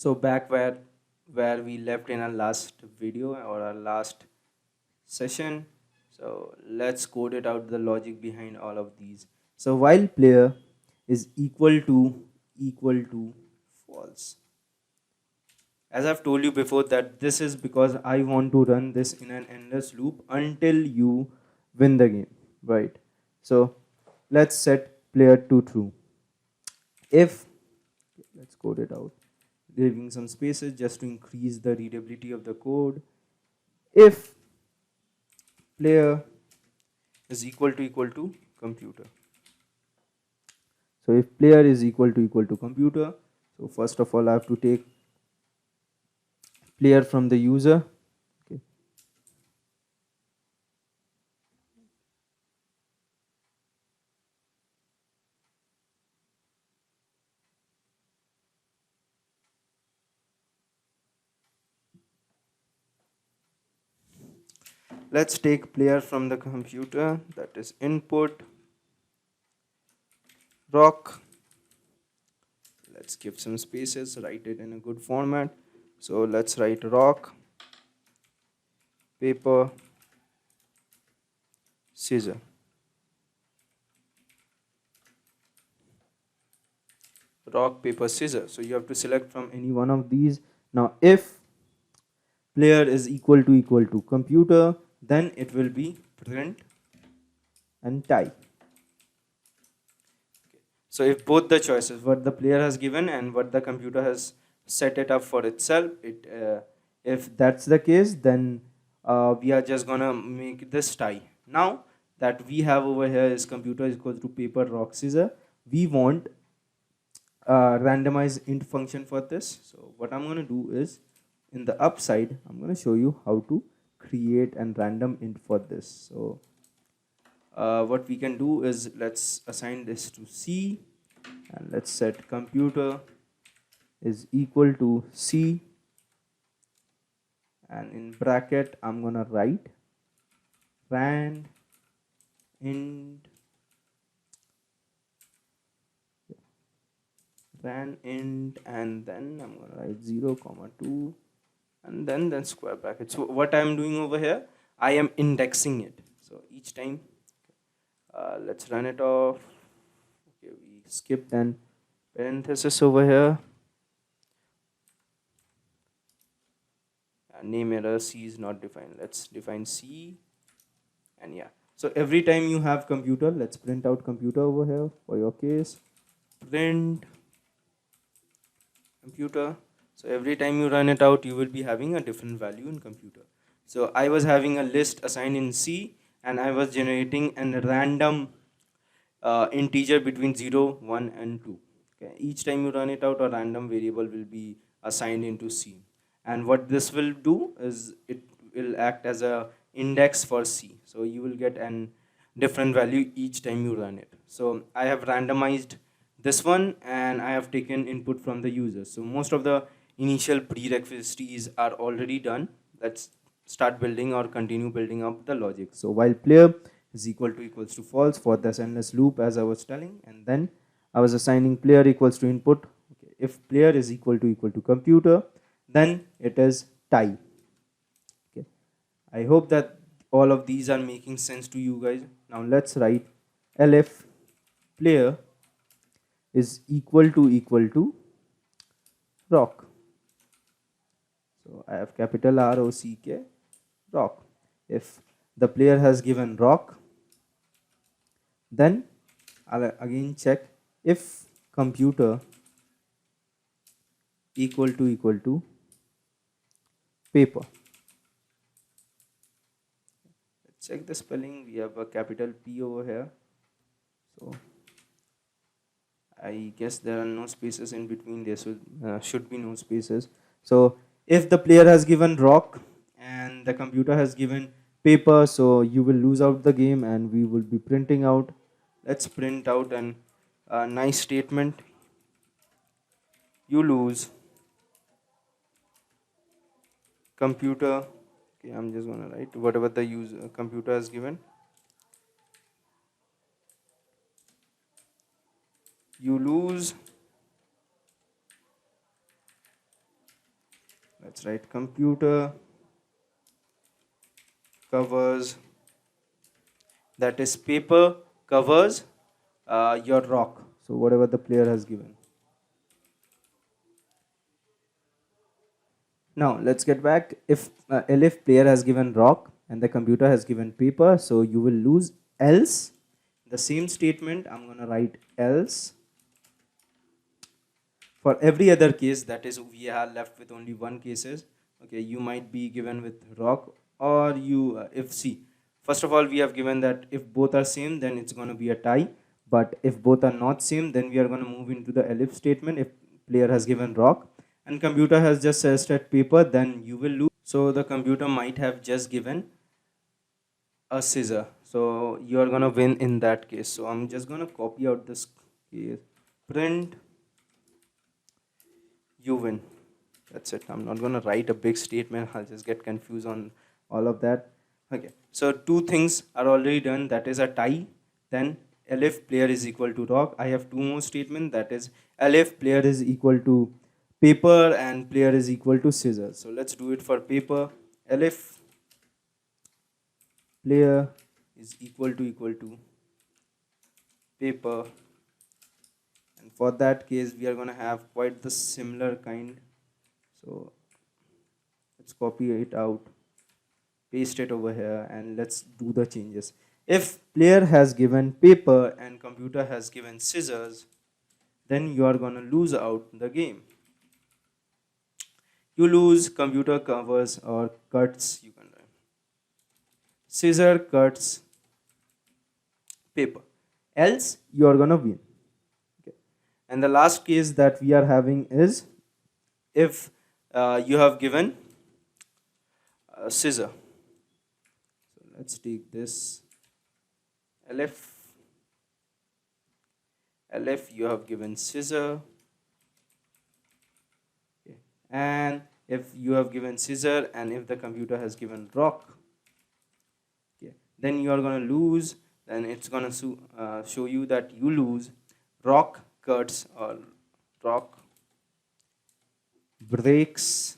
So back where we left in our last video or our last session. So let's code it out, the logic behind all of these. So while player is equal to false. As I've told you before that this is because I want to run this in an endless loop until you win the game, right? So let's set player to true. If let's code it out, leaving some spaces just to increase the readability of the code. If player is equal to computer. So if player is equal to computer, so first of all I have to take player from the user. Okay. Let's take player from the computer, that is input rock. Let's give some spaces, write it in a good format. So let's write rock, paper, scissor. Rock, paper, scissors. So you have to select from any one of these. Now if player is equal to computer, then it will be print and tie. So if both the choices, what the player has given and what the computer has set it up for itself, if that's the case, then we are just gonna make this tie. Now that we have over here is computer is equal to paper, rock, scissor. We want randomize int function for this. So what I'm gonna do is in the upside, I'm gonna show you how to create and random int for this. So what we can do is let's assign this to C and let's set computer is equal to C, and in bracket I'm gonna write rand int and then I'm gonna write 0 comma 2 and then square bracket. So what I'm doing over here, I am indexing it. So each time let's run it off. Okay, we skipped an parenthesis over here. Name error, C is not defined. Let's define C, and yeah. So every time you have computer, let's print out computer over here for your case. Print computer. So every time you run it out, you will be having a different value in computer. So I was having a list assigned in C, and I was generating a random integer between 0, 1, and 2. Okay. Each time you run it out, a random variable will be assigned into C. And what this will do is it will act as a index for C. So you will get an different value each time you run it. So I have randomized this one and I have taken input from the user. So most of the initial prerequisites are already done. Let's start building or continue building up the logic. So while player is equals to false for this endless loop, as I was telling, and then I was assigning player equals to input. Okay. If player is equal to computer, then it is tie. Okay. I hope that all of these are making sense to you guys. Now let's write elif player is equal to rock. So I have capital ROCK rock. If the player has given rock, then I'll again check if computer equal to paper. Let's check the spelling. We have a capital P over here. So I guess there are no spaces in between. There should be no spaces. So if the player has given rock and the computer has given paper, so you will lose out the game and we will be printing out. Let's print out an nice statement. You lose computer. Okay, I'm just gonna write whatever the user computer has given. You lose Let's write computer covers, that is paper covers your rock. So whatever the player has given. Now let's get back. If elif player has given rock and the computer has given paper, so you will lose. Else, the same statement, I'm gonna write else for every other case. That is, we are left with only one cases. Okay, you might be given with rock, or you if see, first of all, we have given that if both are same, then it's going to be a tie. But if both are not same, then we are going to move into the elif statement. If player has given rock and computer has just suggested paper, then you will lose. So the computer might have just given a scissor, so you are going to win in that case. So I'm just going to copy out this case, print you win. That's it. I'm not going to write a big statement. I'll just get confused on all of that. Okay, so two things are already done. That is a tie. Then elif player is equal to rock. I have two more statements. That is elif player is equal to paper and player is equal to scissors. So let's do it for paper. Elif player is equal to paper, and for that case we are going to have quite the similar kind. So let's copy it out, paste it over here, and let's do the changes. If player has given paper and computer has given scissors, then you are going to lose out the game. You lose, computer covers or cuts, you can write scissor cuts paper, else you are going to win. Okay. And the last case that we are having is if you have given a scissor. So let's take this elif. Elif, you have given scissor. Okay. And if you have given scissor and if the computer has given rock, okay, then you are going to lose. Then it's going to show you that you lose. Rock cuts or rock breaks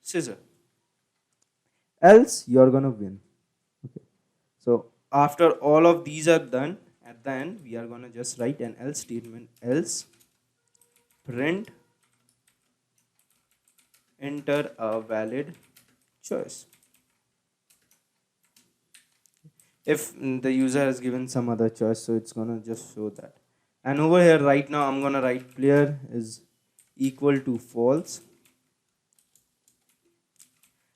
scissor, else you are going to win. Okay. So after all of these are done, at the end we are going to just write an else statement. Else print enter a valid choice. If the user has given some other choice, so it's going to just show that. And over here right now I'm going to write player is equal to false.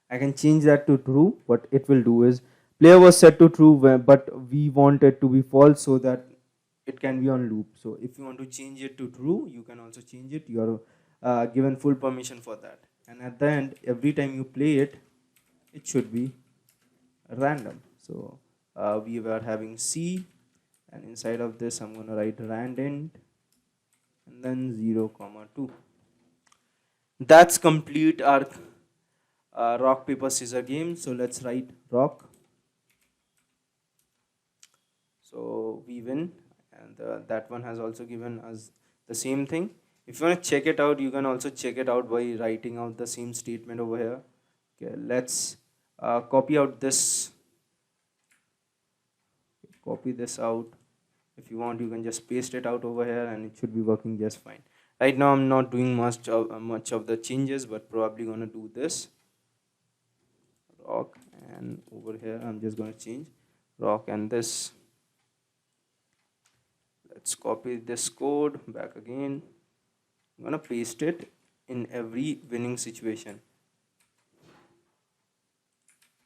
I can change that to true. What it will do is player was set to true, but we want it to be false so that it can be on loop. So if you want to change it to true, you can also change it. You are given full permission for that. And at the end, every time you play it, it should be random. So we were having C, and inside of this I'm going to write randint and then 0 comma 2. That's complete our rock paper scissor game. So let's write rock. So we win, and that one has also given us the same thing. If you want to check it out, you can also check it out by writing out the same statement over here. Okay, let's copy out this. Copy this out. If you want, you can just paste it out over here, and it should be working just fine. Right now, I'm not doing much of the changes, but probably gonna do this rock, and over here I'm just gonna change rock and this. Let's copy this code back again. I'm gonna paste it in every winning situation.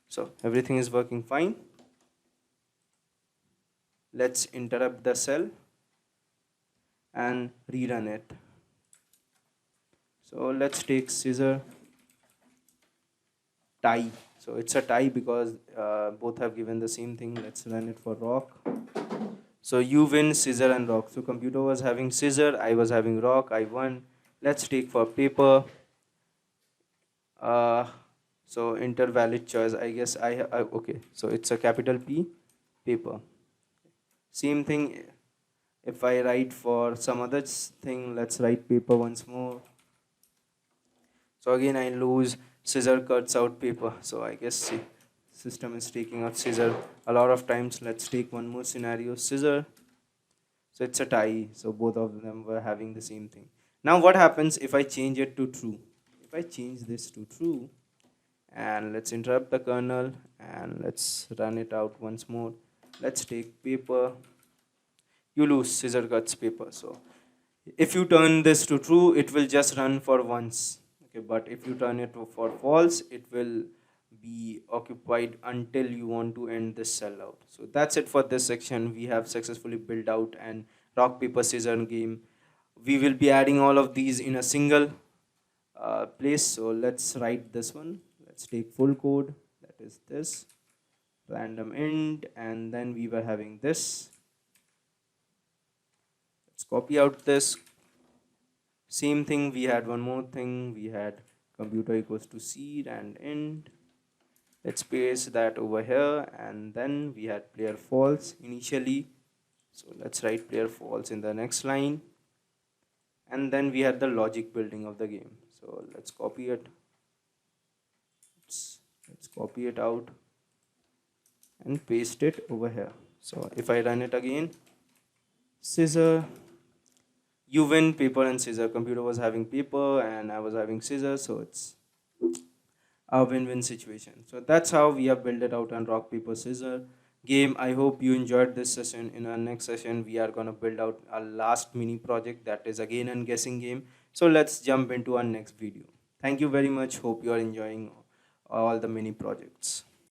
So everything is working fine. Let's interrupt the cell and rerun it. So let's take scissor tie. So it's a tie because both have given the same thing. Let's run it for rock. So you win, scissor and rock. So computer was having scissor, I was having rock, I won. Let's take for paper. So enter valid choice. I guess okay. So it's a capital P, paper. Same thing. If I write for some other thing, let's write paper once more. So again I lose, scissor cuts out paper. So I guess system is taking out scissor a lot of times. Let's take one more scenario, scissor. So it's a tie, so both of them were having the same thing. Now what happens if I change it to true? If I change this to true, and let's interrupt the kernel and let's run it out once more. Let's take paper, you lose, scissor cuts paper. So if you turn this to true, it will just run for once. Okay, but if you turn it to for false, it will be occupied until you want to end this cell out. So that's it for this section. We have successfully built out an rock paper scissors game. We will be adding all of these in a single place. So let's write this one. Let's take full code, that is this random int, and then we were having this. Let's copy out this. Same thing, we had one more thing, we had computer equals to seed and int. Let's paste that over here, and then we had player false initially. So let's write player false in the next line. And then we had the logic building of the game. So let's copy it. Let's copy it out and paste it over here. So if I run it again, scissor, you win, paper and scissor. Computer was having paper and I was having scissors, so it's a win-win situation. So that's how we have built it out on rock paper scissors game. I hope you enjoyed this session. In our next session we are going to build out our last mini project, that is again a guessing game. So let's jump into our next video. Thank you very much. Hope you are enjoying all the mini projects.